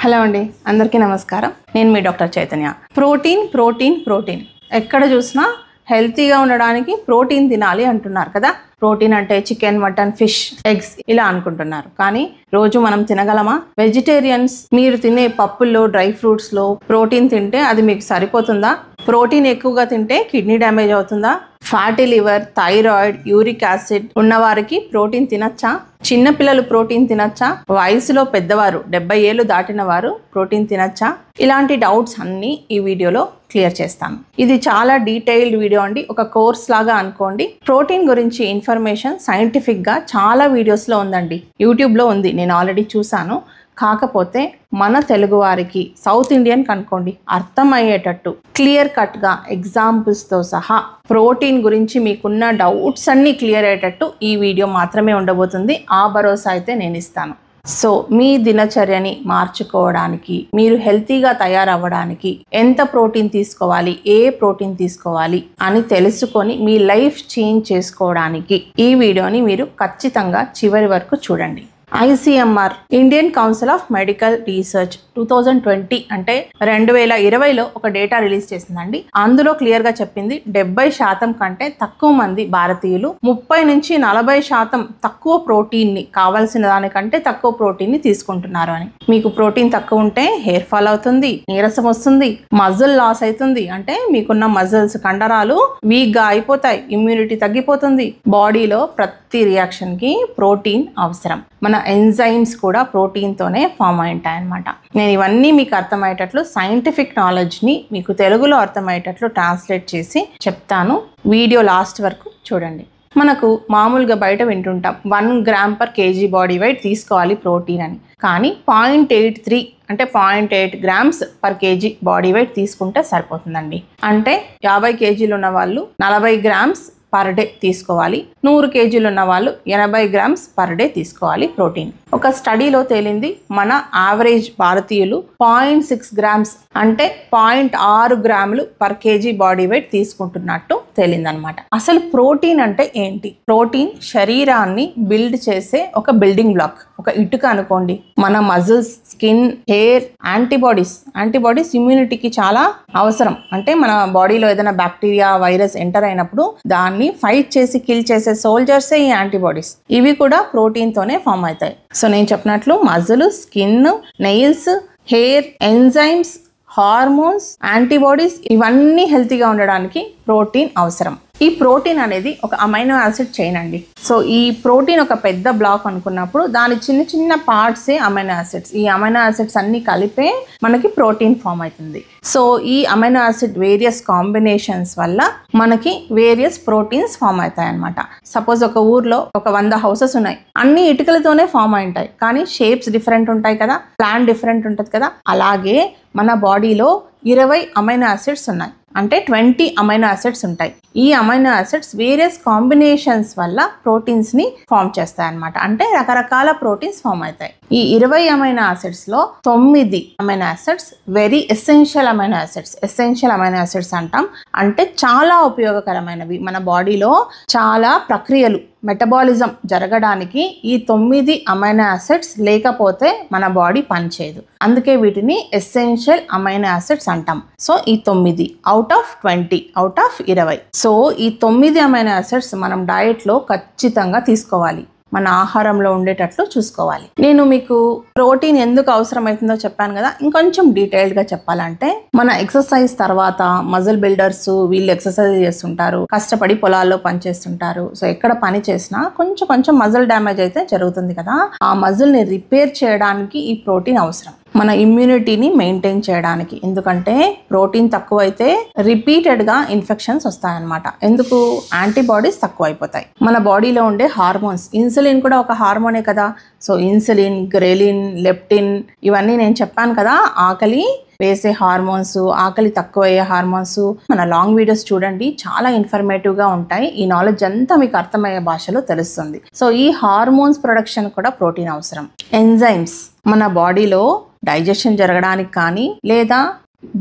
Hello అండి, అందరికీ నమస్కారం. నేను మీ డాక్టర్ చైతన్య. ప్రోటీన్ ఎక్కడ చూసినా హెల్తీగా ఉండడానికి ప్రోటీన్ తినాలి అంటున్నారు కదా. ప్రోటీన్ అంటే చికెన్, మటన్, ఫిష్, ఎగ్స్ ఇలా అనుకుంటున్నారు. కానీ రోజు మనం తినగలమా? వెజిటేరియన్స్ మీరు తినే పప్పుల్లో, డ్రై ఫ్రూట్స్లో ప్రోటీన్ తింటే అది మీకు సరిపోతుందా? ప్రోటీన్ ఎక్కువగా తింటే కిడ్నీ డ్యామేజ్ అవుతుందా? Fatty liver, thyroid, uric acid ఉన్నవారికి ప్రోటీన్ తినచ్చా? చిన్నపిల్లలు ప్రోటీన్ తినచ్చా? వయసులో పెద్దవారు 70 ఏళ్ళు దాటిన వారు ప్రోటీన్ తినచ్చా? ఇలాంటి డౌట్స్ అన్నీ ఈ వీడియోలో క్లియర్ చేస్తాను. ఇది చాలా డీటెయిల్డ్ వీడియో అండి, ఒక కోర్స్ లాగా అనుకోండి. ప్రోటీన్ గురించి ఇన్ఫర్మేషన్ సైంటిఫిక్గా చాలా వీడియోస్లో ఉందండి, యూట్యూబ్లో ఉంది, నేను ఆల్రెడీ చూశాను. కాకపోతే మన తెలుగు వారికి, సౌత్ ఇండియన్ కనుకోండి, అర్థమయ్యేటట్టు క్లియర్ కట్గా ఎగ్జాంపుల్స్తో సహా ప్రోటీన్ గురించి మీకున్న డౌట్స్ అన్నీ క్లియర్ అయ్యేటట్టు ఈ వీడియో మాత్రమే ఉండబోతుంది. ఆ భరోసా అయితే నేను ఇస్తాను. సో మీ దినచర్యని మార్చుకోవడానికి, మీరు హెల్తీగా తయారవ్వడానికి ఎంత ప్రోటీన్ తీసుకోవాలి, ఏ ప్రోటీన్ తీసుకోవాలి అని తెలుసుకొని మీ లైఫ్ చేంజ్ చేసుకోవడానికి ఈ వీడియోని మీరు ఖచ్చితంగా చివరి వరకు చూడండి. ICMR, Indian council of medical research 2020 అంటే 2020లో ఒక డేటా రిలీజ్ చేసిందండి. అందులో క్లియర్గా చెప్పింది 70% కంటే తక్కువ మంది భారతీయులు 30 నుంచి 40% తక్కువ ప్రోటీన్ని, కావాల్సిన దానికంటే తక్కువ ప్రోటీన్ని తీసుకుంటున్నారు అని. మీకు ప్రోటీన్ తక్కువ ఉంటే హెయిర్ ఫాల్ అవుతుంది, నీరసం వస్తుంది, మజిల్ లాస్ అవుతుంది, అంటే మీకున్న మజిల్స్, కండరాలు వీక్గా అయిపోతాయి, ఇమ్యూనిటీ తగ్గిపోతుంది. బాడీలో ప్రతి రియాక్షన్కి ప్రోటీన్ అవసరం. మన ఎంజైమ్స్ కూడా ప్రోటీన్తోనే ఫామ్ అయి ఉంటాయి అన్నమాట. నేను ఇవన్నీ మీకు అర్థమయ్యేటట్లు సైంటిఫిక్ నాలెడ్జ్ని మీకు తెలుగులో అర్థమయ్యేటట్లు ట్రాన్స్లేట్ చేసి చెప్తాను. వీడియో లాస్ట్ వరకు చూడండి. మనకు మామూలుగా బయట వింటుంటాం 1 gram per KG body weight తీసుకోవాలి ప్రోటీన్ అని. కానీ 0.83 అంటే 0.8 grams per KG body weight తీసుకుంటే సరిపోతుందండి. అంటే 50 కేజీలు ఉన్న వాళ్ళు 40 గ్రామ్స్ పర్ డే తీసుకోవాలి. 100 కేజీలు ఉన్న వాళ్ళు 80 గ్రామ్స్ పర్ డే తీసుకోవాలి ప్రోటీన్. ఒక స్టడీలో తేలింది, మన యావరేజ్ భారతీయులు 0.6 గ్రామ్స్ అంటే 0.6 గ్రాములు పర్ కేజీ బాడీ వెయిట్ తీసుకుంటున్నట్టు తేలిందనమాట. అసలు ప్రోటీన్ అంటే ఏంటి? ప్రోటీన్ శరీరాన్ని బిల్డ్ చేసే ఒక బిల్డింగ్ బ్లాక్, ఒక ఇటుక అనుకోండి. మన మజిల్స్, స్కిన్, హెయిర్, యాంటీబాడీస్ ఇమ్యూనిటీకి చాలా అవసరం. అంటే మన బాడీలో ఏదైనా బ్యాక్టీరియా, వైరస్ ఎంటర్ అయినప్పుడు దాన్ని ఫైట్ చేసి కిల్ చేసే సోల్జర్సే ఈ యాంటీబాడీస్. ఇవి కూడా ప్రోటీన్తోనే ఫామ్ అవుతాయి. సో నేను చెప్పినట్లు muscle, skin, nails, hair, enzymes, hormones, antibodies ఇవన్నీ హెల్తీగా ఉండడానికి ప్రోటీన్ అవసరం. ఈ ప్రోటీన్ అనేది ఒక అమైనో యాసిడ్ చైన్ అండి. సో ఈ ప్రోటీన్ ఒక పెద్ద బ్లాక్ అనుకున్నప్పుడు దాని చిన్న చిన్న పార్ట్సే అమైనో యాసిడ్స్. ఈ అమైనో యాసిడ్స్ అన్ని కలిపే మనకి ప్రోటీన్ ఫామ్ అవుతుంది. సో ఈ అమైనో యాసిడ్ వేరియస్ కాంబినేషన్స్ వల్ల మనకి వేరియస్ ప్రోటీన్స్ ఫామ్ అవుతాయి అన్నమాట. సపోజ్ ఒక ఊర్లో ఒక 100 హౌసెస్ ఉన్నాయి, అన్ని ఇటుకలతోనే ఫామ్ అయి ఉంటాయి, కానీ షేప్స్ డిఫరెంట్ ఉంటాయి కదా, ప్లాన్ డిఫరెంట్ ఉంటుంది కదా. అలాగే మన బాడీలో 20 అమైనో యాసిడ్స్ ఉన్నాయి, అంటే 20 అమైనో యాసిడ్స్ ఉంటాయి. ఈ అమైనో యాసిడ్స్ వేరియస్ కాంబినేషన్స్ వల్ల ప్రోటీన్స్ని ఫామ్ చేస్తాయి అన్నమాట. అంటే రకరకాల ప్రోటీన్స్ ఫామ్ అవుతాయి. ఈ 20 అమైనో యాసిడ్స్లో 9 amino acids very essential amino acids. Essential amino acids అంటాం, అంటే చాలా ఉపయోగకరమైనవి. మన బాడీలో చాలా ప్రక్రియలు, మెటబాలిజం జరగడానికి ఈ 9 అమైనో యాసిడ్స్ లేకపోతే మన బాడీ పనిచేయదు. అందుకే వీటిని ఎసెన్షియల్ అమైనో యాసిడ్స్ అంటాం. సో ఈ 9 out of 20, out of 20. So ఈ 9 అమైనో యాసిడ్స్ మనం డయట్లో ఖచ్చితంగా తీసుకోవాలి, మన ఆహారంలో ఉండేటట్లు చూసుకోవాలి. నేను మీకు ప్రోటీన్ ఎందుకు అవసరమవుతుందో చెప్పాను కదా. ఇంకొంచెం డీటెయిల్డ్గా చెప్పాలంటే, మన ఎక్సర్సైజ్ తర్వాత మజిల్ బిల్డర్స్ వీళ్ళు ఎక్సర్సైజ్ చేస్తుంటారు, కష్టపడి పొలాల్లో పనిచేస్తుంటారు. సో ఎక్కడ పని చేసినా కొంచెం మజిల్ డ్యామేజ్ అయితే జరుగుతుంది కదా. ఆ మజిల్ని రిపేర్ చేయడానికి ఈ ప్రోటీన్ అవసరం, మన ఇమ్యూనిటీని మెయింటైన్ చేయడానికి. ఎందుకంటే ప్రోటీన్ తక్కువైతే రిపీటెడ్గా ఇన్ఫెక్షన్స్ వస్తాయన్నమాట. ఎందుకు? యాంటీబాడీస్ తక్కువ అయిపోతాయి. మన బాడీలో ఉండే హార్మోన్స్, ఇన్సులిన్ కూడా ఒక హార్మోనే కదా. సో ఇన్సులిన్, గ్రెలిన్, లెప్టిన్ ఇవన్నీ నేను చెప్పాను కదా, ఆకలి వేసే హార్మోన్స్, ఆకలి తక్కువ అయ్యే హార్మోన్స్. మన లాంగ్ వీడియోస్ చూడండి, చాలా ఇన్ఫర్మేటివ్గా ఉంటాయి. ఈ నాలెడ్జ్ అంతా మీకు అర్థమయ్యే భాషలో తెలుస్తుంది. సో ఈ హార్మోన్స్ ప్రొడక్షన్ కూడా ప్రోటీన్ అవసరం. ఎంజైమ్స్ మన బాడీలో డైజెషన్ జరగడానికి కానీ, లేదా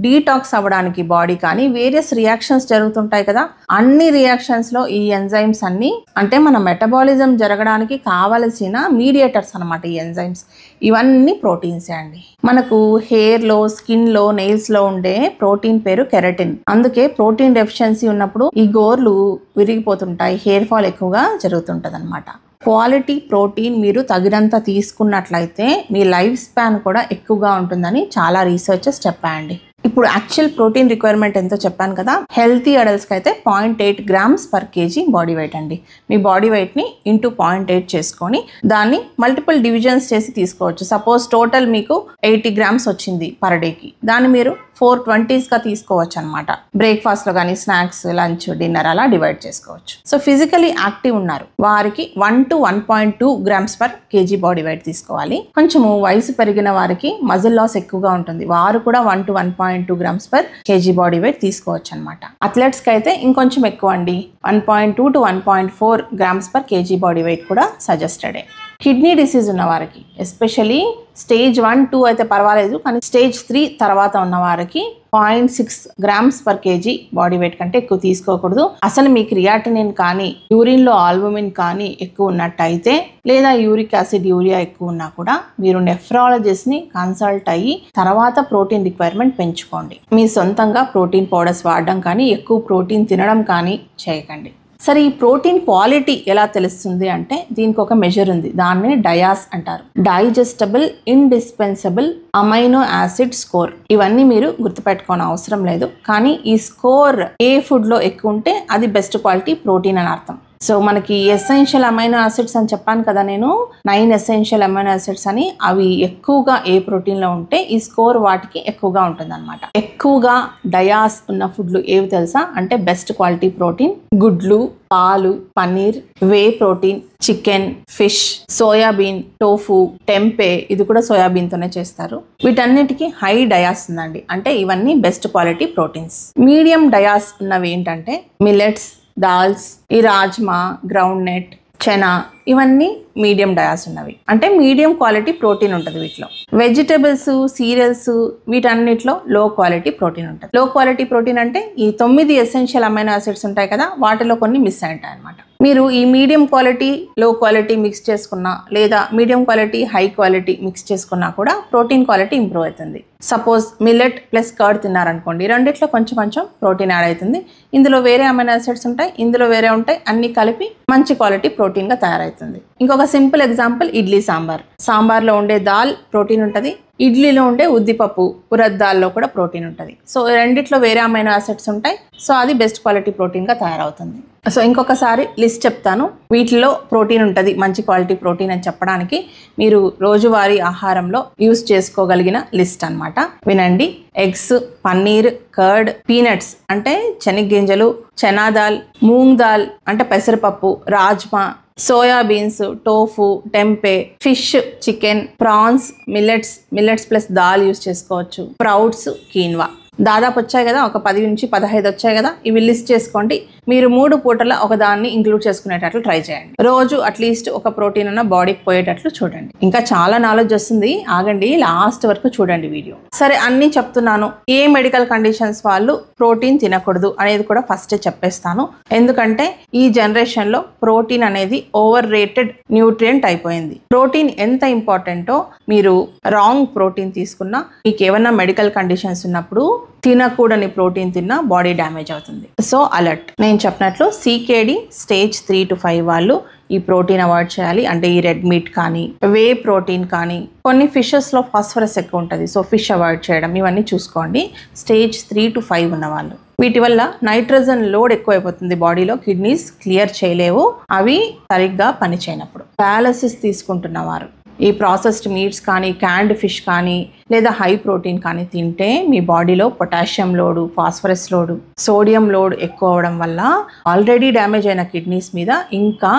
డీటాక్స్ అవ్వడానికి బాడీ కానీ వేరియస్ రియాక్షన్స్ జరుగుతుంటాయి కదా, అన్ని రియాక్షన్స్లో ఈ ఎంజైమ్స్ అన్ని అంటే మన మెటబాలిజం జరగడానికి కావలసిన మీడియేటర్స్ అనమాట. ఈ ఎంజైమ్స్ ఇవన్నీ ప్రోటీన్సే అండి. మనకు హెయిర్లో, స్కిన్లో, నెయిల్స్లో ఉండే ప్రోటీన్ పేరు కెరటిన్. అందుకే ప్రోటీన్ డెఫిషియన్సీ ఉన్నప్పుడు ఈ గోర్లు విరిగిపోతుంటాయి, హెయిర్ ఫాల్ ఎక్కువగా జరుగుతుంటుంది అనమాట. క్వాలిటీ ప్రోటీన్ మీరు తగినంత తీసుకున్నట్లయితే మీ లైఫ్ స్పాన్ కూడా ఎక్కువగా ఉంటుందని చాలా రీసెర్చర్స్ చెప్పాయండి. ఇప్పుడు యాక్చువల్ ప్రోటీన్ రిక్వైర్మెంట్ ఎంతో చెప్పాను కదా. హెల్తీ అడల్ట్స్కి అయితే 0.8 grams per kg body weight అండి. మీ బాడీ వెయిట్ని ఇంటూ 0.8 చేసుకొని దాన్ని మల్టిపుల్ డివిజన్స్ చేసి తీసుకోవచ్చు. సపోజ్ టోటల్ మీకు 80 grams వచ్చింది పర్ డేకి, దాన్ని మీరు 420గా తీసుకోవచ్చు అనమాట. బ్రేక్ఫాస్ట్లో కానీ స్నాక్స్, లంచ్, డిన్నర్ అలా డివైడ్ చేసుకోవచ్చు. సో ఫిజికలీ యాక్టివ్ ఉన్నారు వారికి 1 to 1.2 grams per kg body weight తీసుకోవాలి. కొంచెము వయసు పెరిగిన వారికి మజిల్ లాస్ ఎక్కువగా ఉంటుంది, వారు కూడా 1 to 1.2 grams per kg body weight తీసుకోవచ్చు అనమాట. అథ్లెట్స్కి అయితే ఇంకొంచెం ఎక్కువ అండి, 1.2 to 1.4 grams per kg body weight కూడా సజెస్టెడే. కిడ్నీ డిసీజ్ ఉన్న వారికి ఎస్పెషలీ స్టేజ్ 1, 2 అయితే పర్వాలేదు, కానీ స్టేజ్ 3 తర్వాత ఉన్న వారికి 0.6 grams per kg body weight కంటే ఎక్కువ తీసుకోకూడదు. అసలు మీ క్రియాటినిన్ కానీ యూరిన్లో ఆల్బుమిన్ కానీ ఎక్కువ ఉన్నట్టయితే, లేదా యూరిక్ యాసిడ్, యూరియా ఎక్కువ ఉన్నా కూడా మీరు నెఫ్రాలజిస్ట్ని కన్సల్ట్ అయ్యి తర్వాత ప్రోటీన్ రిక్వైర్మెంట్ పెంచుకోండి. మీ సొంతంగా ప్రోటీన్ పౌడర్స్ వాడడం కానీ ఎక్కువ ప్రోటీన్ తినడం కానీ చేయకండి. సరే, ఈ ప్రోటీన్ క్వాలిటీ ఎలా తెలుస్తుంది అంటే దీనికి ఒక మెజర్ ఉంది, దాన్ని డయాస్ అంటారు. Digestible indispensable amino acid score. ఇవన్నీ మీరు గుర్తుపెట్టుకోని అవసరం లేదు, కానీ ఈ స్కోర్ ఏ ఫుడ్లో ఎక్కువ ఉంటే అది బెస్ట్ క్వాలిటీ ప్రోటీన్ అని అర్థం. సో మనకి ఎసెన్షియల్ అమైనో యాసిడ్స్ అని చెప్పాను కదా నేను, 9 ఎసెన్షియల్ అమైనో యాసిడ్స్ అని. అవి ఎక్కువగా ఏ ప్రోటీన్లో ఉంటే ఈ స్కోర్ వాటికి ఎక్కువగా ఉంటుంది అనమాట. ఎక్కువగా డయాస్ ఉన్న ఫుడ్లు ఏవి తెలుసా అంటే బెస్ట్ క్వాలిటీ ప్రోటీన్ గుడ్లు, పాలు, paneer, whey protein, chicken, fish, soybean, tofu, tempeh, ఇది కూడా సోయాబీన్తోనే చేస్తారు. వీటన్నిటికీ హై డయాస్ ఉందండి, అంటే ఇవన్నీ best quality proteins. Medium dais ఉన్నవి ఏంటంటే మిల్లెట్స్, దాల్స్, ఈ రాజ్మా, గ్రౌండ్ నట్, చెనా, ఇవన్నీ మీడియం డయాస్ ఉన్నవి, అంటే మీడియం క్వాలిటీ ప్రోటీన్ ఉంటుంది వీటిలో. వెజిటబుల్స్, సీరియల్స్ వీటన్నిటిలో లో క్వాలిటీ ప్రోటీన్ ఉంటుంది. లో క్వాలిటీ ప్రోటీన్ అంటే ఈ 9 ఎసెన్షియల్ అమైనో యాసిడ్స్ ఉంటాయి కదా, వాటిలో కొన్ని మిస్ అయి ఉంటాయి అనమాట. మీరు ఈ మీడియం క్వాలిటీ, లో క్వాలిటీ మిక్స్ చేసుకున్నా, లేదా medium quality, high quality mix చేసుకున్నా కూడా ప్రోటీన్ క్వాలిటీ ఇంప్రూవ్ అవుతుంది. సపోజ్ మిల్లెట్ ప్లస్ కర్డ్ తిన్నారనుకోండి, రెండిట్లో కొంచెం కొంచెం ప్రోటీన్ యాడ్ అవుతుంది. ఇందులో వేరే అమైనో యాసిడ్స్ ఉంటాయి, ఇందులో వేరే ఉంటాయి, అన్ని కలిపి మంచి క్వాలిటీ ప్రోటీన్గా తయారవుతుంది. ఇంకొక సింపుల్ ఎగ్జాంపుల్ ఇడ్లీ సాంబార్. సాంబార్లో ఉండే దాల్ ప్రోటీన్ ఉంటుంది, ఇడ్లీలో ఉండే ఉద్దిపప్పు, ఉరద్ దాల్లో కూడా ప్రోటీన్ ఉంటుంది. సో రెండిట్లో వేరే అమైనో యాసిడ్స్ ఉంటాయి, సో అది బెస్ట్ క్వాలిటీ ప్రోటీన్గా తయారవుతుంది. సో ఇంకొకసారి లిస్ట్ చెప్తాను, వీటిలో ప్రోటీన్ ఉంటుంది, మంచి క్వాలిటీ ప్రోటీన్ అని చెప్పడానికి మీరు రోజువారీ ఆహారంలో యూస్ చేసుకోగలిగిన లిస్ట్ అన్నమాట. వినండి: ఎగ్స్, పన్నీర్, కర్డ్, పీనట్స్ అంటే శనగ్గింజలు, చనా దాల్, మూంగ్ దాల్ అంటే పెసరపప్పు, rajma, soybeans, tofu, tempeh, fish, chicken, prawns, millets plus dal use చేసుకోవచ్చు, స్ప్రౌట్స్, కీన్వా. దాదాపు వచ్చాయి కదా, ఒక 10 నుంచి 15 వచ్చాయి కదా, ఇవి లిస్ట్ చేసుకోండి. మీరు 3 పూటల ఒక దాన్ని ఇంక్లూడ్ చేసుకునేటట్లు ట్రై చేయండి. రోజు అట్లీస్ట్ ఒక ప్రోటీన్ అన్న బాడీకి పోయేటట్లు చూడండి. ఇంకా చాలా నాలెడ్జ్ వస్తుంది, ఆగండి, లాస్ట్ వరకు చూడండి వీడియో. సరే, అన్నీ చెప్తున్నాను. ఏ మెడికల్ కండిషన్స్ వాళ్ళు ప్రోటీన్ తినకూడదు అనేది కూడా ఫస్ట్ చెప్పేస్తాను. ఎందుకంటే ఈ జనరేషన్లో ప్రోటీన్ అనేది ఓవర్ రేటెడ్ న్యూట్రియంట్ అయిపోయింది. ప్రోటీన్ ఎంత ఇంపార్టెంటో మీరు రాంగ్ ప్రోటీన్ తీసుకున్నా, మీకు ఏమన్నా మెడికల్ కండిషన్స్ ఉన్నప్పుడు తినకూడని ప్రోటీన్ తిన్నా బాడీ డ్యామేజ్ అవుతుంది. So alert. నేను చెప్పినట్లు CKD స్టేజ్ 3 to 5 వాళ్ళు ఈ ప్రోటీన్ అవాయిడ్ చేయాలి. అంటే ఈ రెడ్ మీట్ కానీ, వే ప్రోటీన్ కానీ, కొన్ని ఫిషెస్లో ఫాస్ఫరస్ ఎక్కువ ఉంటుంది, సో ఫిష్ అవాయిడ్ చేయడం, ఇవన్నీ చూసుకోండి. స్టేజ్ 3 to 5 ఉన్న వాళ్ళు. వీటి వల్ల నైట్రోజన్ లోడ్ ఎక్కువైపోతుంది బాడీలో, కిడ్నీస్ క్లియర్ చేయలేవు అవి సరిగ్గా పని చేయనప్పుడు. డయాలసిస్ తీసుకుంటున్న వారు ఈ ప్రాసెస్డ్ మీట్స్ కానీ, క్యాన్డ్ ఫిష్ కానీ, లేదా హై ప్రోటీన్ కానీ తింటే మీ బాడీలో potassium load, phosphorus load, sodium load ఎక్కువ అవడం వల్ల ఆల్రెడీ డ్యామేజ్ అయిన కిడ్నీస్ మీద ఇంకా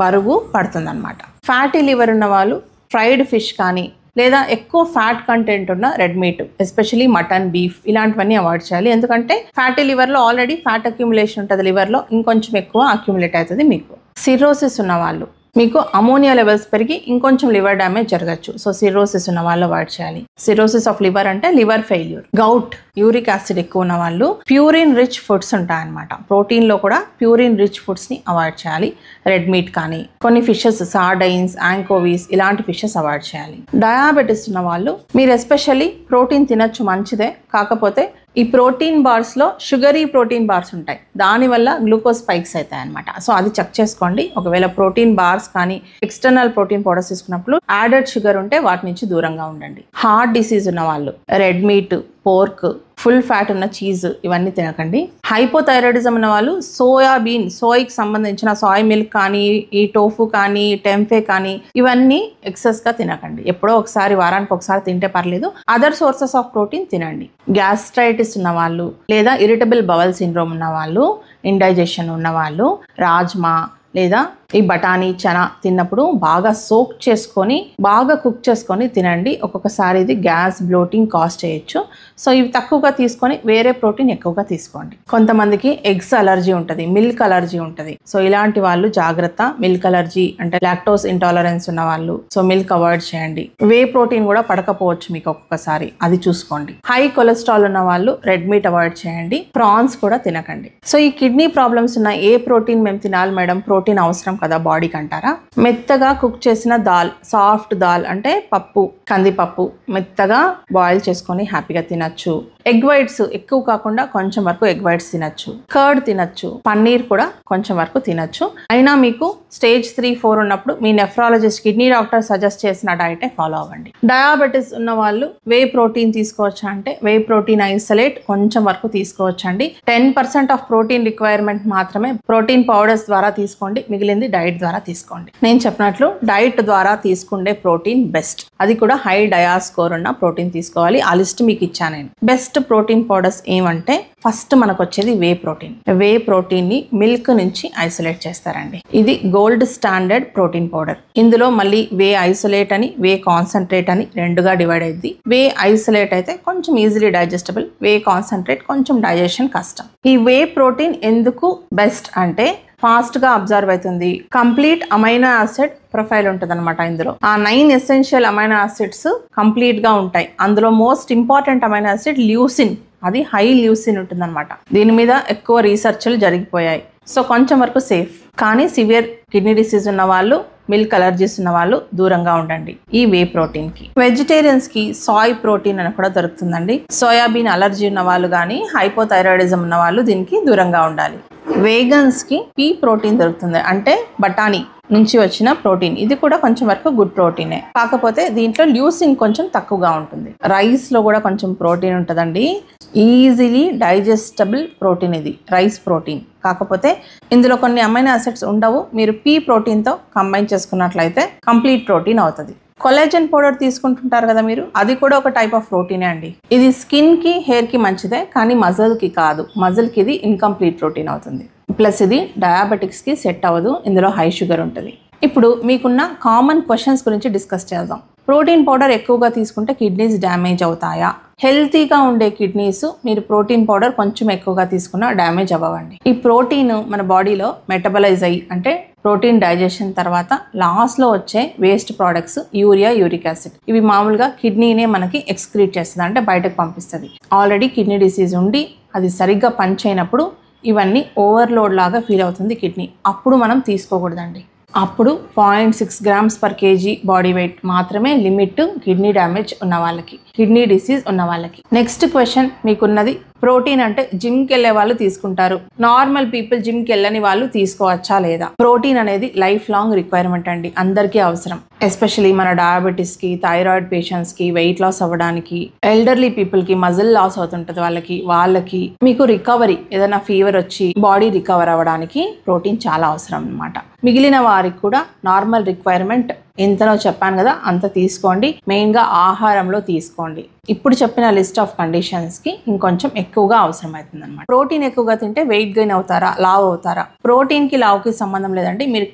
బరువు పడుతుందన్నమాట. ఫ్యాటీ లివర్ ఉన్న వాళ్ళు ఫ్రైడ్ ఫిష్ కానీ, లేదా ఎక్కువ ఫ్యాట్ కంటెంట్ ఉన్న red meat, especially mutton, beef ఇలాంటివన్నీ అవాయిడ్ చేయాలి. ఎందుకంటే ఫ్యాటీ లివర్లో ఆల్రెడీ ఫ్యాట్ అక్యుములేషన్ ఉంటుంది, లివర్లో ఇంకొంచెం ఎక్కువ అక్యుములేట్ అవుతుంది మీకు. సిర్రోసిస్ ఉన్న వాళ్ళు మీకు అమోనియా లెవెల్స్ పెరిగి ఇంకొంచెం లివర్ డ్యామేజ్ జరగచ్చు. సో సిరోసిస్ ఉన్న వాళ్ళు అవాయిడ్ చేయాలి. సిరోసిస్ ఆఫ్ లివర్ అంటే liver failure. Gout, uric acid ఎక్కువ ఉన్న వాళ్ళు ప్యూరిన్ రిచ్ ఫుడ్స్ ఉంటాయన్నమాట. ప్రోటీన్లో కూడా ప్యూరిన్ రిచ్ ఫుడ్స్ని అవాయిడ్ చేయాలి. రెడ్ మీట్ కానీ కొన్ని ఫిషెస్, సార్డైన్స్, యాంకోవీస్ ఇలాంటి ఫిషెస్ అవాయిడ్ చేయాలి. డయాబెటీస్ ఉన్న వాళ్ళు మీరు ఎస్పెషల్లీ ప్రోటీన్ తినచ్చు, మంచిదే. కాకపోతే ఈ ప్రోటీన్ బార్స్లో షుగరీ ప్రోటీన్ బార్స్ ఉంటాయి, దానివల్ల గ్లూకోజ్ స్పైక్స్ అవుతాయి అనమాట. సో అది చెక్ చేసుకోండి. ఒకవేళ ప్రోటీన్ బార్స్ కానీ ఎక్స్టర్నల్ ప్రోటీన్ పౌడర్స్ తీసుకున్నప్పుడు యాడెడ్ షుగర్ ఉంటే వాటి నుంచి దూరంగా ఉండండి. హార్ట్ డిసీజ్ ఉన్న వాళ్ళు red meat, pork, full fat ఉన్న చీజ్ ఇవన్నీ తినకండి. హైపోథైరాయిడిజం ఉన్న వాళ్ళు సోయాబీన్, సోయికి సంబంధించిన సోయ్ మిల్క్ కానీ, ఈ టోఫు కానీ, టెంఫే కానీ ఇవన్నీ ఎక్సెస్గా తినకండి. ఎప్పుడో ఒకసారి, వారానికి ఒకసారి తింటే పర్లేదు. అదర్ సోర్సెస్ ఆఫ్ ప్రోటీన్ తినండి. గ్యాస్ట్రైటిస్ ఉన్న వాళ్ళు లేదా ఇరిటబుల్ బవల్ సిండ్రోమ్ ఉన్న వాళ్ళు, ఇండైజెషన్ ఉన్న వాళ్ళు రాజ్మా లేదా ఈ బఠానీ, చనా తిన్నప్పుడు బాగా సోక్ చేసుకొని బాగా కుక్ చేసుకొని తినండి. ఒక్కొక్కసారి ఇది గ్యాస్, బ్లోటింగ్ కాజ్ చేయొచ్చు. సో ఇవి తక్కువగా తీసుకొని వేరే ప్రోటీన్ ఎక్కువగా తీసుకోండి. కొంతమందికి ఎగ్స్ అలర్జీ ఉంటుంది, మిల్క్ అలర్జీ ఉంటుంది. సో ఇలాంటి వాళ్ళు జాగ్రత్త. మిల్క్ అలర్జీ అంటే లాక్టోస్ ఇంటాలరెన్స్ ఉన్న వాళ్ళు, సో మిల్క్ అవాయిడ్ చేయండి. వే ప్రోటీన్ కూడా పడకపోవచ్చు మీకు ఒక్కొక్కసారి, అది చూసుకోండి. హై కొలెస్ట్రాల్ ఉన్న వాళ్ళు రెడ్ మీట్ అవాయిడ్ చేయండి. ప్రాన్స్ కూడా తినకండి. సో ఈ కిడ్నీ ప్రాబ్లమ్స్ ఉన్న ఏ ప్రోటీన్ మేము తినాలి మేడం, ప్రోటీన్ అవసరం కదా బాడీకి అంటారా? మెత్తగా కుక్ చేసిన దాల్, సాఫ్ట్ దాల్ అంటే పప్పు, కందిపప్పు మెత్తగా బాయిల్ చేసుకొని హ్యాపీగా తినచ్చు. ఎగ్ వైట్స్ ఎక్కువ కాకుండా కొంచెం వరకు ఎగ్ వైట్స్ తినచ్చు. కర్డ్ తినచ్చు. పన్నీర్ కూడా కొంచెం వరకు తినచ్చు. అయినా మీకు స్టేజ్ 3-4 ఉన్నప్పుడు మీ నెఫ్రాలజిస్ట్, కిడ్నీ డాక్టర్ సజెస్ట్ చేసిన డైటే ఫాలో అవ్వండి. డయాబెటీస్ ఉన్న వాళ్ళు వే ప్రోటీన్ తీసుకోవచ్చా అంటే వే ప్రోటీన్ ఐసోలేట్ కొంచెం వరకు తీసుకోవచ్చండి. 10% ఆఫ్ ప్రోటీన్ రిక్వైర్మెంట్ మాత్రమే ప్రోటీన్ పౌడర్స్ ద్వారా తీసుకోండి, మిగిలింది డైట్ ద్వారా తీసుకోండి. నేను చెప్పినట్లు డైట్ ద్వారా తీసుకుండే ప్రోటీన్ బెస్ట్. అది కూడా హై డయా స్కోర్ ఉన్న ప్రోటీన్ తీసుకోవాలి. ఆ లిస్ట్ మీకు ఇచ్చాను నేను. బెస్ట్ ప్రోటీన్ పౌడర్స్ ఏమంటే ఫస్ట్ మనకు వచ్చేది వే ప్రోటీన్. వే ప్రోటీన్ ని మిల్క్ నుంచి ఐసోలేట్ చేస్తారండి. ఇది గోల్డ్ స్టాండర్డ్ ప్రోటీన్ పౌడర్. ఇందులో మళ్ళీ వే ఐసోలేట్ అని, వే కాన్సన్ట్రేట్ అని రెండుగా డివైడ్ అయింది. వే ఐసోలేట్ అయితే కొంచెం ఈజీలీ డైజెస్టబుల్, వే కాన్సన్ట్రేట్ కొంచెం డైజెషన్ కష్టం. ఈ వే ప్రోటీన్ ఎందుకు బెస్ట్ అంటే ఫాస్ట్ గా అబ్జర్వ్ అవుతుంది. కంప్లీట్ అమైనో యాసిడ్ ప్రొఫైల్ ఉంటుంది అనమాట. ఇందులో ఆ 9 ఎసెన్షియల్ అమైనో యాసిడ్స్ కంప్లీట్ గా ఉంటాయి. అందులో most important amino acid leucine, అది హై ల్యూసిన్ ఉంటుంది అనమాట. దీని మీద ఎక్కువ రీసెర్చ్లు జరిగిపోయాయి. సో కొంచెం వరకు సేఫ్. కానీ సివియర్ కిడ్నీ డిసీజ్ ఉన్న వాళ్ళు, మిల్క్ అలర్జీస్ ఉన్న వాళ్ళు దూరంగా ఉండండి ఈ వే ప్రోటీన్ కి. వెజిటేరియన్స్ కి సాయ్ ప్రోటీన్ అని కూడా దొరుకుతుందండి. సోయాబీన్ అలర్జీ ఉన్న వాళ్ళు కానీ, హైపోథైరాయిడిజం ఉన్న వాళ్ళు దీనికి దూరంగా ఉండాలి. వేగన్స్ కి పీ ప్రోటీన్ దొరుకుతుంది, అంటే బఠానీ నుంచి వచ్చిన ప్రోటీన్. ఇది కూడా కొంచెం వరకు గుడ్ ప్రోటీనే, కాకపోతే దీంట్లో ల్యూసిన్ కొంచెం తక్కువగా ఉంటుంది. రైస్ లో కూడా కొంచెం ప్రోటీన్ ఉంటుందండి. ఈజీలీ డైజెస్టబుల్ ప్రోటీన్ ఇది రైస్ ప్రోటీన్. కాకపోతే ఇందులో కొన్ని అమైనో యాసిడ్స్ ఉండవు. మీరు పీ ప్రోటీన్తో కంబైన్ చేసుకున్నట్లయితే కంప్లీట్ ప్రోటీన్ అవుతుంది. కొలాజన్ పౌడర్ తీసుకుంటుంటారు కదా మీరు, అది కూడా ఒక టైప్ ఆఫ్ ప్రోటీనే అండి. ఇది స్కిన్ కి, హెయిర్ కి మంచిదే, కానీ మజిల్ కి కాదు. మజిల్ కి ఇది ఇన్కంప్లీట్ ప్రోటీన్ అవుతుంది. ప్లస్ ఇది డయాబెటిక్స్ కి సెట్ అవ్వదు, ఇందులో హై షుగర్ ఉంటుంది. ఇప్పుడు మీకున్న కామన్ క్వశ్చన్స్ గురించి డిస్కస్ చేద్దాం. ప్రోటీన్ పౌడర్ ఎక్కువగా తీసుకుంటే కిడ్నీస్ డ్యామేజ్ అవుతాయా? హెల్తీగా ఉండే కిడ్నీస్ మీరు ప్రోటీన్ పౌడర్ కొంచెం ఎక్కువగా తీసుకున్నా డ్యామేజ్ అవ్వండి. ఈ ప్రోటీన్ మన బాడీలో మెటబలైజ్ అయ్యి, అంటే ప్రోటీన్ డైజెషన్ తర్వాత లాస్ట్లో వచ్చే waste products urea, uric acid, ఇవి మామూలుగా కిడ్నీనే మనకి ఎక్స్క్రీట్ చేస్తుంది, అంటే బయటకు పంపిస్తుంది. ఆల్రెడీ కిడ్నీ డిసీజ్ ఉండి అది సరిగ్గా పనిచేయనప్పుడు ఇవన్నీ ఓవర్లోడ్ లాగా ఫీల్ అవుతుంది కిడ్నీ. అప్పుడు మనం తీసుకోకూడదండి. అప్పుడు 0.6 grams per kg body weight మాత్రమే లిమిట్ కిడ్నీ డ్యామేజ్ ఉన్న వాళ్ళకి, కిడ్నీ డిసీజ్ ఉన్న వాళ్ళకి. నెక్స్ట్ క్వశ్చన్ మీకున్నది, ప్రోటీన్ అంటే జిమ్కి వెళ్ళే వాళ్ళు తీసుకుంటారు, నార్మల్ పీపుల్ జిమ్కి వెళ్ళని వాళ్ళు తీసుకోవచ్చా లేదా? ప్రోటీన్ అనేది లైఫ్ లాంగ్ రిక్వైర్మెంట్ అండి, అందరికీ అవసరం. ఎస్పెషలీ మన డయాబెటీస్కి, థైరాయిడ్ పేషెంట్స్కి, వెయిట్ లాస్ అవ్వడానికి, ఎల్డర్లీ పీపుల్కి మజిల్ లాస్ అవుతుంటుంది వాళ్ళకి మీకు రికవరీ, ఏదైనా ఫీవర్ వచ్చి బాడీ రికవర్ అవ్వడానికి ప్రోటీన్ చాలా అవసరం అన్నమాట. మిగిలిన వారికి కూడా నార్మల్ రిక్వైర్మెంట్ ఎంతనో చెప్పాను కదా, అంత తీసుకోండి. మెయిన్గా ఆహారంలో తీసుకోండి. ఇప్పుడు చెప్పిన లిస్ట్ ఆఫ్ కండిషన్స్కి ఇంకొంచెం ఎక్కువగా అవసరం అవుతుంది అనమాట. ప్రోటీన్ ఎక్కువగా తింటే వెయిట్ గెయిన్ అవుతారా, లావ్ అవుతారా? ప్రోటీన్కి లావ్కి సంబంధం లేదండి. మీరు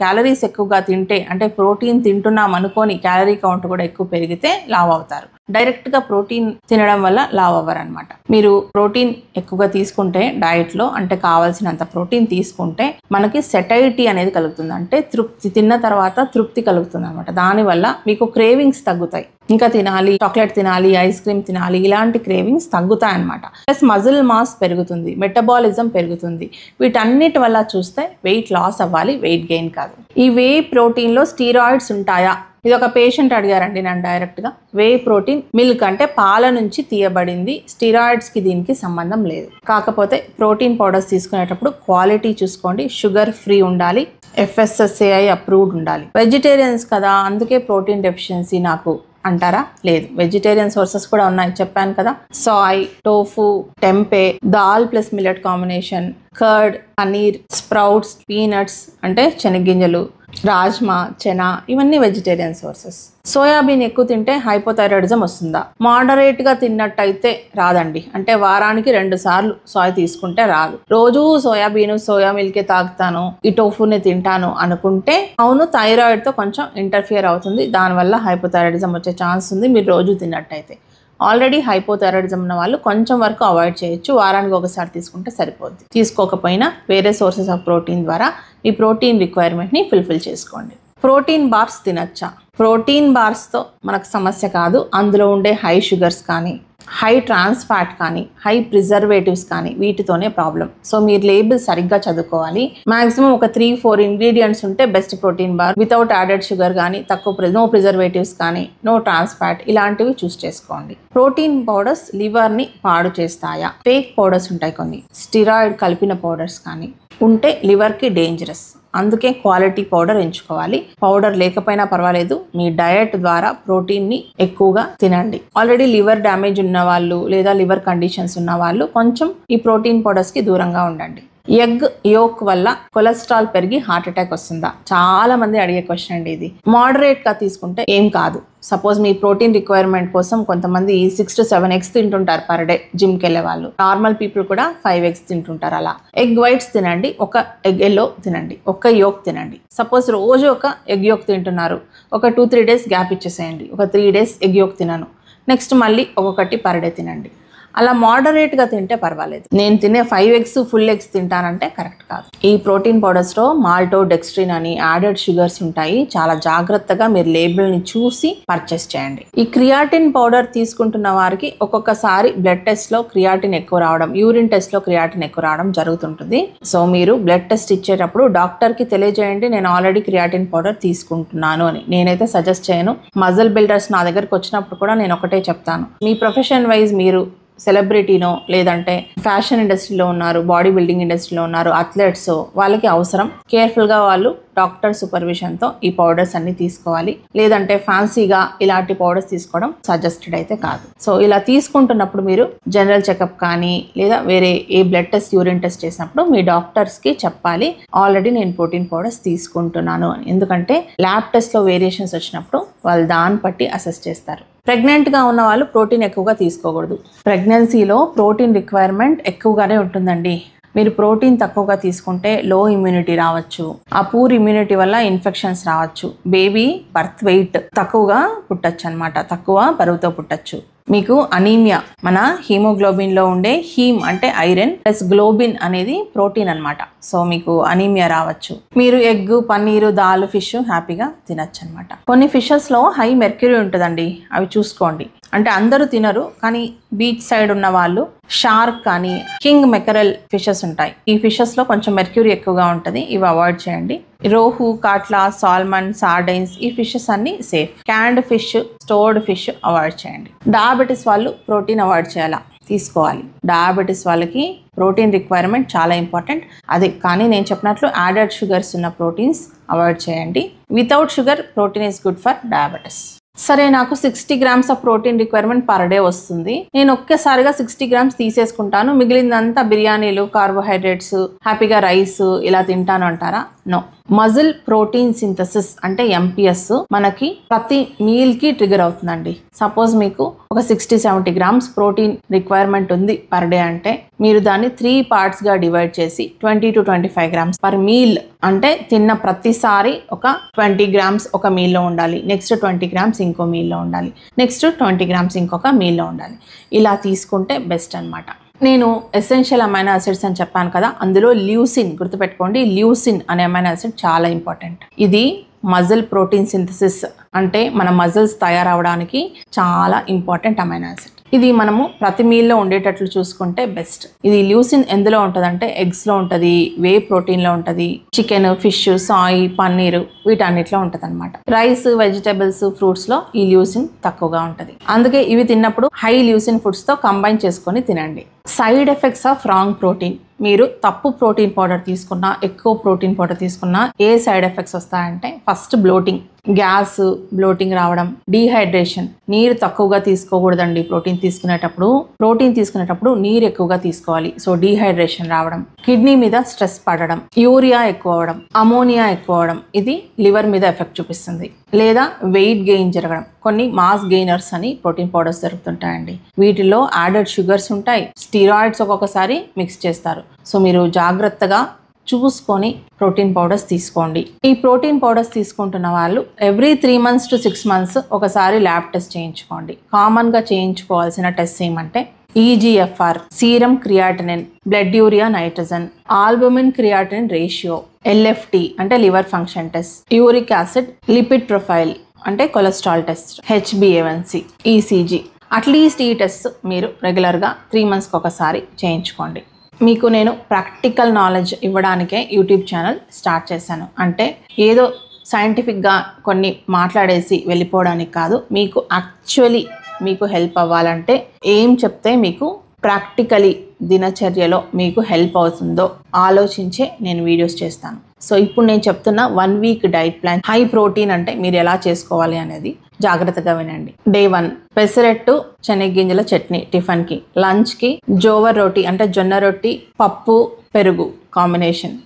క్యాలరీస్ ఎక్కువగా తింటే, అంటే ప్రోటీన్ తింటున్నాం అనుకోని క్యాలరీ కౌంట్ కూడా ఎక్కువ పెరిగితే లావ్ అవుతారు. డైరెక్ట్గా ప్రోటీన్ తినడం వల్ల లావ్ అవ్వరు అనమాట. మీరు ప్రోటీన్ ఎక్కువగా తీసుకుంటే డయట్లో, అంటే కావాల్సినంత ప్రోటీన్ తీసుకుంటే మనకి సెటైటీ అనేది కలుగుతుంది. అంటే తృప్తి, తిన్న తర్వాత తృప్తి కలుగుతుంది అనమాట. దానివల్ల మీకు క్రేవింగ్స్ తగ్గుతాయి. ఇంకా తినాలి, చాక్లెట్ తినాలి, ఐస్ క్రీమ్ తినాలి, ఇలాంటి క్రేవింగ్స్ తగ్గుతాయి అనమాట. ప్లస్ మజిల్ మాస్ పెరుగుతుంది, మెటబాలిజం పెరుగుతుంది. వీటన్నిటి వల్ల చూస్తే వెయిట్ లాస్ అవ్వాలి, వెయిట్ గెయిన్ కాదు. ఈ వే ప్రోటీన్లో స్టీరాయిడ్స్ ఉంటాయా? ఇది ఒక పేషెంట్ అడిగారండి నన్ను డైరెక్ట్గా. వే ప్రోటీన్ మిల్క్ అంటే పాల నుంచి తీయబడింది, స్టీరాయిడ్స్కి దీనికి సంబంధం లేదు. కాకపోతే ప్రోటీన్ పౌడర్స్ తీసుకునేటప్పుడు క్వాలిటీ చూసుకోండి, షుగర్ ఫ్రీ ఉండాలి, FSSAI అప్రూవ్డ్ ఉండాలి. వెజిటేరియన్స్ కదా అందుకే ప్రోటీన్ డెఫిషియన్సీ నాకు అంటారా? లేదు, వెజిటేరియన్ సోర్సెస్ కూడా ఉన్నాయి, చెప్పాను కదా. Soy, tofu, tempeh, dal plus millet combination, curd, paneer, sprouts, peanuts అంటే శనగింజలు, రాజ్మా, చెనా, ఇవన్నీ వెజిటేరియన్ సోర్సెస్. సోయాబీన్ ఎక్కువ తింటే హైపోథైరాయిడిజం వస్తుందా? మోడరేట్గా తిన్నట్టయితే రాదండి. అంటే వారానికి 2 సార్లు సోయా తీసుకుంటే రాదు. రోజు సోయాబీన్, సోయా మిల్కే తాగుతాను, ఈ టోఫుని తింటాను అనుకుంటే అవును, థైరాయిడ్తో కొంచెం ఇంటర్ఫియర్ అవుతుంది, దానివల్ల హైపోథైరాయిడిజం వచ్చే ఛాన్స్ ఉంది మీరు రోజు తిన్నట్టయితే. ఆల్రెడీ హైపోథైరాయిడిజం ఉన్న వాళ్ళు కొంచెం వరకు అవాయిడ్ చేయొచ్చు, వారానికి ఒకసారి తీసుకుంటే సరిపోద్ది. తీసుకోకపోయినా వేరే సోర్సెస్ ఆఫ్ ప్రోటీన్ ద్వారా ఈ ప్రోటీన్ రిక్వైర్మెంట్ని ఫుల్ఫిల్ చేసుకోండి. ప్రోటీన్ బార్స్ తినచ్చా? ప్రోటీన్ బార్స్తో మనకు సమస్య కాదు. అందులో ఉండే హై షుగర్స్ కానీ, హై ట్రాన్స్ ఫ్యాట్ కానీ, హై ప్రిజర్వేటివ్స్ కానీ, వీటితోనే ప్రాబ్లం. సో మీరు లేబుల్ సరిగ్గా చదువుకోవాలి. మాక్సిమం ఒక 3-4 ఇంగ్రీడియంట్స్ ఉంటే best protein bar. Without added sugar కానీ, నో ప్రిజర్వేటివ్స్ కానీ, నో ట్రాన్స్ ఫ్యాట్, ఇలాంటివి చూస్ చేసుకోండి. ప్రోటీన్ పౌడర్స్ లివర్ని పాడు చేస్తాయా? ఫేక్ పౌడర్స్ ఉంటాయి కొన్ని, స్టిరాయిడ్ కలిపిన పౌడర్స్ కానీ ఉంటే లివర్కి డేంజరస్. అందుకే క్వాలిటీ పౌడర్ ఎంచుకోవాలి. పౌడర్ లేకపోయినా పర్వాలేదు, మీ డయట్ ద్వారా ప్రోటీన్ని ఎక్కువగా తినండి. ఆల్రెడీ లివర్ డ్యామేజ్ ఉన్న వాళ్ళు లేదా లివర్ కండిషన్స్ ఉన్న వాళ్ళు కొంచెం ఈ ప్రోటీన్ పౌడర్స్కి దూరంగా ఉండండి. ఎగ్ యోక్ వల్ల కొలెస్ట్రాల్ పెరిగి హార్ట్ అటాక్ వస్తుందా? చాలా మంది అడిగే క్వశ్చన్ అండి ఇది. మోడరేట్గా తీసుకుంటే ఏం కాదు. సపోజ్ మీ ప్రోటీన్ రిక్వైర్మెంట్ కోసం కొంతమంది 6 to 7 eggs తింటుంటారు పర్ డే, జిమ్కి వెళ్ళే వాళ్ళు. నార్మల్ పీపుల్ కూడా 5 eggs తింటుంటారు. అలా ఎగ్ వైట్స్ తినండి, ఒక ఎగ్ ఎల్లో తినండి, ఒక యోక్ తినండి. సపోజ్ రోజు ఒక ఎగ్ యోక్ తింటున్నారు, ఒక 2-3 days గ్యాప్ ఇచ్చేసేయండి. ఒక 3 days ఎగ్ యోక్ తినను, నెక్స్ట్ మళ్ళీ ఒక్కొక్కటి పర్ డే తినండి. అలా మోడరేట్గా తింటే పర్వాలేదు. నేను తినే 5 eggs ఫుల్ ఎగ్స్ తింటానంటే కరెక్ట్ కాదు. ఈ ప్రోటీన్ పౌడర్స్లో మాల్టో డెక్స్ట్రిన్ అని యాడెడ్ షుగర్స్ ఉంటాయి. చాలా జాగ్రత్తగా మీరు లేబుల్ని చూసి పర్చేస్ చేయండి. ఈ క్రియాటిన్ పౌడర్ తీసుకుంటున్న వారికి ఒక్కొక్కసారి బ్లడ్ టెస్ట్లో క్రియాటిన్ ఎక్కువ రావడం, యూరిన్ టెస్ట్లో క్రియాటిన్ ఎక్కువ రావడం జరుగుతుంటుంది. సో మీరు బ్లడ్ టెస్ట్ ఇచ్చేటప్పుడు డాక్టర్కి తెలియజేయండి, నేను ఆల్రెడీ క్రియాటిన్ పౌడర్ తీసుకుంటున్నాను అని. నేనైతే సజెస్ట్ చేయను. మజిల్ బిల్డర్స్ నా దగ్గరకు వచ్చినప్పుడు కూడా నేను ఒకటే చెప్తాను, మీ ప్రొఫెషన్ వైజ్ మీరు సెలబ్రిటీనో లేదంటే ఫ్యాషన్ ఇండస్ట్రీలో ఉన్నారు, బాడీ బిల్డింగ్ ఇండస్ట్రీలో ఉన్నారు, అథ్లెట్స్, వాళ్ళకి అవసరం. కేర్ఫుల్గా వాళ్ళు డాక్టర్ సూపర్విజన్తో ఈ పౌడర్స్ అన్ని తీసుకోవాలి. లేదంటే ఫ్యాన్సీగా ఇలాంటి పౌడర్స్ తీసుకోవడం సజెస్టెడ్ అయితే కాదు. సో ఇలా తీసుకుంటున్నప్పుడు మీరు జనరల్ చెకప్ కానీ లేదా వేరే ఏ బ్లడ్ టెస్ట్, యూరిన్ టెస్ట్ చేసినప్పుడు మీ డాక్టర్స్కి చెప్పాలి, ఆల్రెడీ నేను ప్రోటీన్ పౌడర్స్ తీసుకుంటున్నాను అని. ఎందుకంటే ల్యాబ్ టెస్ట్లో వేరియేషన్స్ వచ్చినప్పుడు వాళ్ళు దాన్ని బట్టి అసెస్ చేస్తారు. ప్రెగ్నెంట్గా ఉన్న వాళ్ళు ప్రోటీన్ ఎక్కువగా తీసుకోకూడదు. ప్రెగ్నెన్సీలో ప్రోటీన్ రిక్వైర్మెంట్ ఎక్కువగానే ఉంటుందండి. మీరు ప్రోటీన్ తక్కువగా తీసుకుంటే లో ఇమ్యూనిటీ రావచ్చు, ఆ పూర్ ఇమ్యూనిటీ వల్ల ఇన్ఫెక్షన్స్ రావచ్చు, బేబీ బర్త్ వెయిట్ తక్కువగా పుట్టచ్చు అనమాట, తక్కువ బరువుతో పుట్టచ్చు. మీకు అనీమియా, మన హీమోగ్లోబిన్లో ఉండే హీమ్ అంటే ఐరన్ ప్లస్ గ్లోబిన్ అనేది ప్రోటీన్ అనమాట. సో మీకు అనీమియా రావచ్చు. మీరు ఎగ్, పన్నీరు, దాల్, ఫిష్ హ్యాపీగా తినచ్చు అనమాట. కొన్ని ఫిషెస్లో హై మెర్క్యూరీ ఉంటుందండి, అవి చూసుకోండి. అంటే అందరూ తినరు, కానీ బీచ్ సైడ్ ఉన్న వాళ్ళు షార్క్ కానీ కింగ్ మెకరెల్ ఫిషెస్ ఉంటాయి. ఈ ఫిషెస్లో కొంచెం మెర్క్యూరీ ఎక్కువగా ఉంటుంది, ఇవి అవాయిడ్ చేయండి. రోహు, కాట్లా, సాల్మన్, సార్డైన్స్, ఈ ఫిషెస్ అన్ని safe. Canned fish, stored fish avoid చేయండి. డయాబెటీస్ వాళ్ళు ప్రోటీన్ అవాయిడ్ చేయాలా? తీసుకోవాలి. డయాబెటీస్ వాళ్ళకి ప్రోటీన్ రిక్వైర్మెంట్ చాలా ఇంపార్టెంట్. అది కానీ నేను చెప్పినట్లు యాడెడ్ షుగర్స్ ఉన్న ప్రోటీన్స్ అవాయిడ్ చేయండి. Without sugar protein is good for diabetes. సరే, నాకు 60 grams of protein requirement per day వస్తుంది, నేను ఒక్కసారిగా 60 grams తీసేసుకుంటాను, మిగిలిందంతా బిర్యానీలు, కార్బోహైడ్రేట్స్, హ్యాపీగా రైస్ ఇలా తింటాను అంటారా? నో. మజిల్ ప్రోటీన్ సింథసిస్ అంటే MPS మనకి ప్రతి మీల్ కి ట్రిగర్ అవుతుందండి. సపోజ్ మీకు ఒక 60-70 గ్రామ్స్ ప్రోటీన్ రిక్వైర్మెంట్ ఉంది పర్ డే అంటే మీరు దాన్ని 3 parts గా డివైడ్ చేసి 20 to 25 గ్రామ్స్ పర్ మీల్ అంటే తిన్న ప్రతిసారి ఒక 20 గ్రామ్స్ ఒక మీల్లో ఉండాలి, నెక్స్ట్ 20 గ్రామ్స్ ఇంకో మీల్లో ఉండాలి, నెక్స్ట్ 20 గ్రామ్స్ ఇంకొక మీల్లో ఉండాలి. ఇలా తీసుకుంటే బెస్ట్ అన్నమాట. నేను ఎసెన్షియల్ అమైనో యాసిడ్స్ అని చెప్పాను కదా, అందులో ల్యూసిన్ గుర్తుపెట్టుకోండి. ల్యూసిన్ అనే అమైనో యాసిడ్ చాలా ఇంపార్టెంట్. ఇది మజిల్ ప్రోటీన్ సింథసిస్ అంటే మన మజిల్స్ తయారవడానికి చాలా ఇంపార్టెంట్ అమైనో యాసిడ్. ఇది మనము ప్రతి మీల్లో ఉండేటట్లు చూసుకుంటే బెస్ట్. ఇది ల్యూసిన్ ఎందులో ఉంటుందంటే ఎగ్స్లో ఉంటుంది, వే ప్రోటీన్లో ఉంటుంది, చికెన్, ఫిష్, సాయి, పన్నీరు వీటన్నిటిలో ఉంటుంది అనమాట. రైస్, వెజిటబుల్స్, ఫ్రూట్స్లో ఈ ల్యూసిన్ తక్కువగా ఉంటుంది. అందుకే ఇవి తిన్నప్పుడు హై ల్యూసిన్ ఫుడ్స్తో కంబైన్ చేసుకొని తినండి. Side effects of wrong protein. మీరు తప్పు ప్రోటీన్ పౌడర్ తీసుకున్నా, ఎక్కువ ప్రోటీన్ పౌడర్ తీసుకున్నా ఏ సైడ్ ఎఫెక్ట్స్ వస్తాయంటే ఫస్ట్ బ్లోటింగ్, గ్యాస్, బ్లోటింగ్ రావడం, డీహైడ్రేషన్. నీరు తక్కువగా తీసుకోకూడదండి ప్రోటీన్ తీసుకునేటప్పుడు నీరు ఎక్కువగా తీసుకోవాలి. సో డీహైడ్రేషన్ రావడం, కిడ్నీ మీద స్ట్రెస్ పడడం, యూరియా ఎక్కువ అవడం, అమోనియా ఎక్కువ అవడం, ఇది లివర్ మీద ఎఫెక్ట్ చూపిస్తుంది. లేదా వెయిట్ గెయిన్ జరగడం. కొన్ని మాస్ గెయినర్స్ అని ప్రోటీన్ పౌడర్స్ దొరుకుతుంటాయండి. వీటిలో యాడెడ్ షుగర్స్ ఉంటాయి, స్టీరాయిడ్స్ ఒక్కొక్కసారి మిక్స్ చేస్తారు. సో మీరు జాగ్రత్తగా చూసుకొని ప్రోటీన్ పౌడర్స్ తీసుకోండి. ఈ ప్రోటీన్ పౌడర్స్ తీసుకుంటున్న వాళ్ళు ఎవ్రీ 3 months to 6 months ఒకసారి ల్యాబ్ టెస్ట్ చేయించుకోండి. కామన్గా చేయించుకోవాల్సిన టెస్ట్ ఏమంటే EGFR, serum creatinine, blood urea nitrogen, albumin creatinine ratio, LFT అంటే liver function test, uric acid, lipid profile అంటే cholesterol test, HbA1c, ECG. At least ఈ టెస్ట్ మీరు రెగ్యులర్గా 3 monthsకి ఒకసారి చేయించుకోండి. మీకు నేను ప్రాక్టికల్ నాలెడ్జ్ ఇవ్వడానికే యూట్యూబ్ ఛానల్ స్టార్ట్ చేశాను. అంటే ఏదో సైంటిఫిక్గా కొన్ని మాట్లాడేసి వెళ్ళిపోవడానికి కాదు, మీకు యాక్చువల్లీ మీకు హెల్ప్ అవ్వాలంటే ఏం చెప్తే మీకు ప్రాక్టికలీ దినచర్యలో మీకు హెల్ప్ అవుతుందో ఆలోచించే నేను వీడియోస్ చేస్తాను. సో ఇప్పుడు నేను చెప్తున్న 1 week diet plan high protein అంటే మీరు ఎలా చేసుకోవాలి అనేది జాగ్రత్తగా వినండి. డే 1 పెసరట్టు శనగగింజల చట్నీ టిఫిన్కి. లంచ్కి జోవర్ రోటీ అంటే జొన్న రొట్టి, పప్పు, పెరుగు కాంబినేషన్.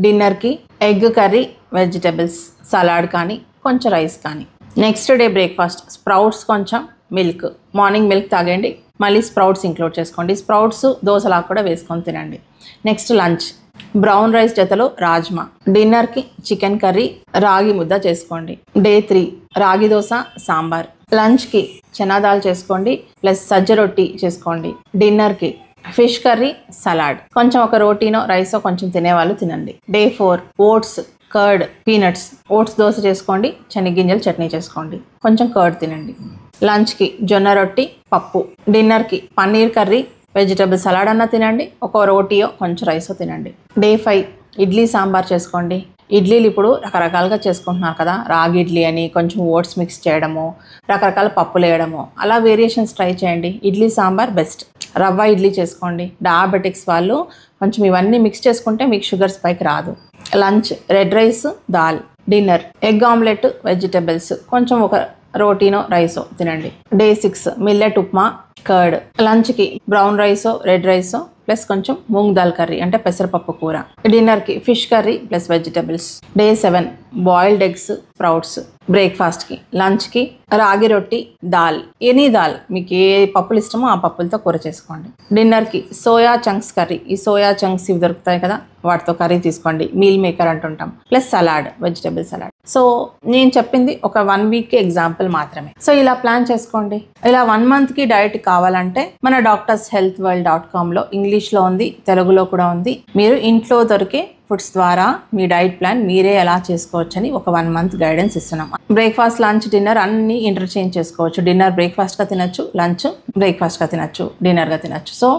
డిన్నర్కి ఎగ్ కర్రీ, వెజిటబుల్స్, సలాడ్ కానీ కొంచెం రైస్ కానీ. నెక్స్ట్ డే బ్రేక్ఫాస్ట్ స్ప్రౌట్స్, కొంచెం మిల్క్. మార్నింగ్ మిల్క్ తాగండి, మళ్ళీ స్ప్రౌట్స్ ఇంక్లూడ్ చేసుకోండి. స్ప్రౌట్స్ దోశలా కూడా వేసుకొని తినండి. నెక్స్ట్ లంచ్ బ్రౌన్ రైస్ జతలో రాజ్మా. డిన్నర్కి చికెన్ కర్రీ, రాగి ముద్ద చేసుకోండి. డే 3 రాగి దోశ, సాంబార్. లంచ్కి చనాదాల్ చేసుకోండి ప్లస్ సజ్జ రొట్టి చేసుకోండి. డిన్నర్కి ఫిష్ కర్రీ, సలాడ్. కొంచెం ఒక రోటీనో రైసో కొంచెం తినేవాళ్ళు తినండి. Day 4 oats, curd, peanuts. Oats dosa చేసుకోండి, శనగగింజలు చట్నీ చేసుకోండి, కొంచెం కర్డ్ తినండి. లంచ్కి జొన్న రొట్టి, పప్పు. డిన్నర్కి పన్నీర్ కర్రీ, వెజిటబుల్ సలాడ్ అన్న తినండి, ఒక రోటీయో కొంచెం రైసో తినండి. డే 5 ఇడ్లీ సాంబార్ చేసుకోండి. ఇడ్లీలు ఇప్పుడు రకరకాలుగా చేసుకుంటున్నారు కదా, రాగి ఇడ్లీ అని, కొంచెం ఓట్స్ మిక్స్ చేయడము, రకరకాల పప్పులు వేయడము, అలా వేరియేషన్స్ ట్రై చేయండి. ఇడ్లీ సాంబార్ బెస్ట్. రవ్వ ఇడ్లీ చేసుకోండి. డయాబెటిక్స్ వాళ్ళు కొంచెం ఇవన్నీ మిక్స్ చేసుకుంటే మీకు షుగర్ స్పైక్ రాదు. Lunch red rice, dal. Dinner egg omelette, vegetables, కొంచెం ఒక రోటీనో రైసో తినండి. Day 6 millet upma, curd. లంచ్కి బ్రౌన్ రైసో, రెడ్ రైసో ప్లస్ కొంచెం మూంగ్ దాల్ కర్రీ అంటే పెసరపప్పు కూర. డిన్నర్కి fish curry plus vegetables. Day 7 boiled eggs, sprouts. బ్రేక్ఫాస్ట్కి లంచ్కి రాగి రొట్టి, దాల్, ఎనీ దాల్, మీకు ఏ పప్పులు ఇష్టమో ఆ పప్పులతో కూర చేసుకోండి. డిన్నర్కి సోయా చంక్స్ కర్రీ. ఈ సోయా చంక్స్ ఇవి దొరుకుతాయి కదా, వాటితో కర్రీ తీసుకోండి. మీల్ మేకర్ అంటుంటాం. Plus salad, vegetable salad. So నేను చెప్పింది ఒక 1 week ఎగ్జాంపుల్ మాత్రమే. సో ఇలా ప్లాన్ చేసుకోండి. ఇలా 1 monthకి డైట్ కావాలంటే మన doctorshealthworld.comలో ఇంగ్లీష్లో ఉంది, తెలుగులో కూడా ఉంది. మీరు ఇంట్లో దొరికే ఫుడ్స్ ద్వారా మీ డైట్ ప్లాన్ మీరే ఎలా చేసుకోవచ్చని ఒక 1 month గైడెన్స్ ఇస్తున్నాం. బ్రేక్ఫాస్ట్, లంచ్, డిన్నర్ అన్నీ ఇంటర్చేంజ్ చేసుకోవచ్చు. డిన్నర్ బ్రేక్ఫాస్ట్గా తినచ్చు, లంచ్ బ్రేక్ఫాస్ట్గా తినచ్చు, డిన్నర్గా తినచ్చు. సో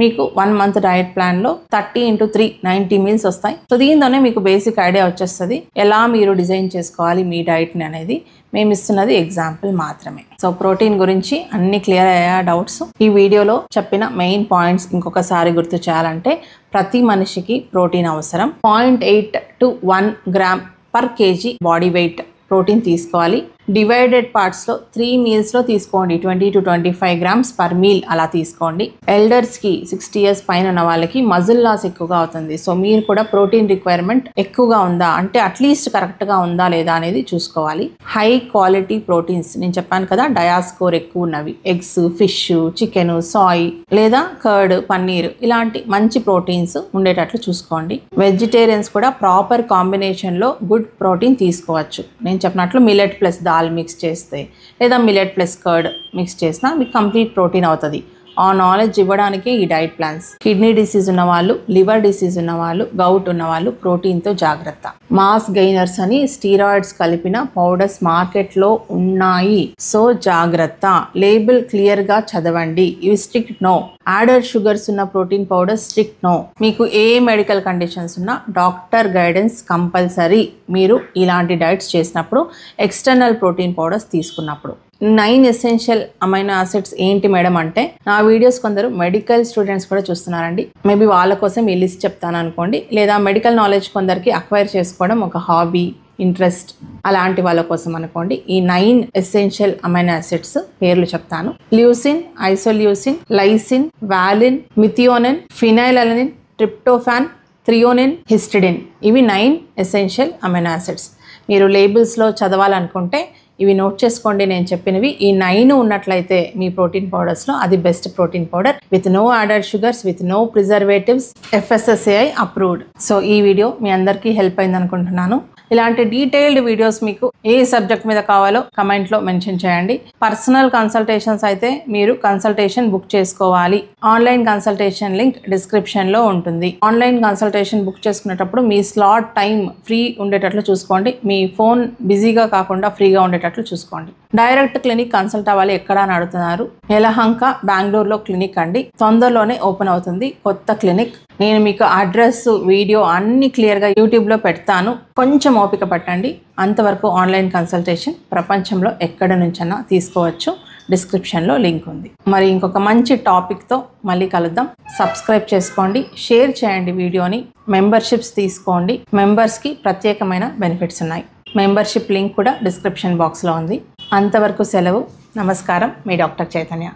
మీకు 1 month డైట్ ప్లాన్లో 30 into 3 90 meals వస్తాయి. సో దీంతోనే మీకు బేసిక్ ఐడియా వచ్చేస్తుంది ఎలా మీరు డిజైన్ చేసుకోవాలి మీ డైట్ని అనేది. మేము ఇస్తున్నది ఎగ్జాంపుల్ మాత్రమే. సో ప్రోటీన్ గురించి అన్ని క్లియర్ అయ్యా డౌట్స్? ఈ వీడియోలో చెప్పిన మెయిన్ పాయింట్స్ ఇంకొకసారి గుర్తు చేయాలంటే ప్రతి మనిషికి ప్రోటీన్ అవసరం. 0.8 to 1 gram per kg body weight protein తీసుకోవాలి. డివైడెడ్ పార్ట్స్లో 3 మీల్స్లో తీసుకోండి. 20 to 25 grams పర్ మీల్ అలా తీసుకోండి. ఎల్డర్స్కి 60 years పైన ఉన్న వాళ్ళకి మజిల్ లాస్ ఎక్కువగా అవుతుంది. సో మీరు కూడా ప్రోటీన్ రిక్వైర్మెంట్ ఎక్కువగా ఉందా అంటే అట్లీస్ట్ కరెక్ట్గా ఉందా లేదా అనేది చూసుకోవాలి. హై క్వాలిటీ ప్రోటీన్స్ నేను చెప్పాను కదా, డయాస్కోర్ ఎక్కువ ఉన్నవి, ఎగ్స్, ఫిష్, చికెన్, సాయ్ లేదా కర్డ్, పన్నీర్ ఇలాంటి మంచి ప్రోటీన్స్ ఉండేటట్లు చూసుకోండి. వెజిటేరియన్స్ కూడా ప్రాపర్ కాంబినేషన్లో గుడ్ ప్రోటీన్ తీసుకోవచ్చు. నేను చెప్పినట్లు మిల్లెట్ ప్లస్ దాల్ మిక్స్ చేస్తే లేదా మిల్లెట్ ప్లస్ కర్డ్ మిక్స్ చేసినా మీకు కంప్లీట్ ప్రోటీన్ అవుతుంది. ఆ నాలెడ్జ్ ఇవ్వడానికే ఈ డైట్ ప్లాన్స్. కిడ్నీ డిసీజ్ ఉన్నవాళ్ళు, లివర్ డిసీజ్ ఉన్నవాళ్ళు, గౌట్ ఉన్నవాళ్ళు ప్రోటీన్తో జాగ్రత్త. మాస్ గెయినర్స్ అని స్టీరాయిడ్స్ కలిపిన పౌడర్స్ మార్కెట్లో ఉన్నాయి. సో జాగ్రత్త. లేబుల్ క్లియర్గా చదవండి. ఇవి స్ట్రిక్ట్ నో. యాడెడ్ షుగర్స్ ఉన్న ప్రోటీన్ పౌడర్ స్ట్రిక్ట్ నో. మీకు ఏ మెడికల్ కండిషన్స్ ఉన్నా డాక్టర్ గైడెన్స్ కంపల్సరీ. మీరు ఇలాంటి డైట్స్ చేసినప్పుడు, ఎక్స్టర్నల్ ప్రోటీన్ పౌడర్స్ తీసుకున్నప్పుడు. 9 ఎసెన్షియల్ అమైనో యాసిడ్స్ ఏంటి మేడం అంటే, నా వీడియోస్ కొందరు మెడికల్ స్టూడెంట్స్ కూడా చూస్తున్నారండి. మేబీ వాళ్ళ కోసం ఈ లిస్ట్ చెప్తాను అనుకోండి, లేదా మెడికల్ నాలెడ్జ్ కొందరికి అక్వైర్ చేసుకోవడం ఒక హాబీ, ఇంట్రెస్ట్ అలాంటి వాళ్ళ కోసం అనుకోండి. ఈ 9 ఎసెన్షియల్ అమైనో యాసిడ్స్ పేర్లు చెప్తాను. Leucine, isoleucine, lysine, valine, methionine, phenylalanine, tryptophan, threonine, histidine. ఇవి 9 ఎసెన్షియల్ అమైనో యాసిడ్స్. మీరు లేబుల్స్లో చదవాలనుకుంటే ఇవి నోట్ చేసుకోండి నేను చెప్పినవి. ఈ 9 ఉన్నట్లయితే మీ ప్రోటీన్ పౌడర్స్లో అది best protein powder, with no added sugars, with no preservatives, FSSAI approved. So ఈ వీడియో మీ అందరికీ హెల్ప్ అయింది అనుకుంటున్నాను. ఇలాంటి డీటెయిల్డ్ వీడియోస్ మీకు ఏ సబ్జెక్ట్ మీద కావాలో కమెంట్లో మెన్షన్ చేయండి. పర్సనల్ కన్సల్టేషన్స్ అయితే మీరు కన్సల్టేషన్ బుక్ చేసుకోవాలి. ఆన్లైన్ కన్సల్టేషన్ లింక్ డిస్క్రిప్షన్లో ఉంటుంది. ఆన్లైన్ కన్సల్టేషన్ బుక్ చేసుకునేటప్పుడు మీ స్లాట్ టైం ఫ్రీ ఉండేటట్లు చూసుకోండి. మీ ఫోన్ బిజీగా కాకుండా ఫ్రీగా ఉండేటట్లు చూసుకోండి. డైరెక్ట్ క్లినిక్ కన్సల్ట్ అవ్వాలి ఎక్కడ అని అడుగుతున్నారు. యలహంక, బెంగళూరులో క్లినిక్ అండి. తొందరలోనే ఓపెన్ అవుతుంది కొత్త క్లినిక్. నేను మీకు అడ్రస్, వీడియో అన్ని క్లియర్గా యూట్యూబ్లో పెడతాను. కొంచెం ఓపిక పట్టండి. అంతవరకు ఆన్లైన్ కన్సల్టేషన్ ప్రపంచంలో ఎక్కడి నుంచైనా తీసుకోవచ్చు. డిస్క్రిప్షన్లో లింక్ ఉంది. మరి ఇంకొక మంచి టాపిక్తో మళ్ళీ కలుద్దాం. సబ్స్క్రైబ్ చేసుకోండి, షేర్ చేయండి వీడియోని, మెంబర్షిప్స్ తీసుకోండి. మెంబర్స్కి ప్రత్యేకమైన బెనిఫిట్స్ ఉన్నాయి. మెంబర్షిప్ లింక్ కూడా డిస్క్రిప్షన్ బాక్స్లో ఉంది. అంతవరకు సెలవు. నమస్కారం. మీ డాక్టర్ చైతన్య.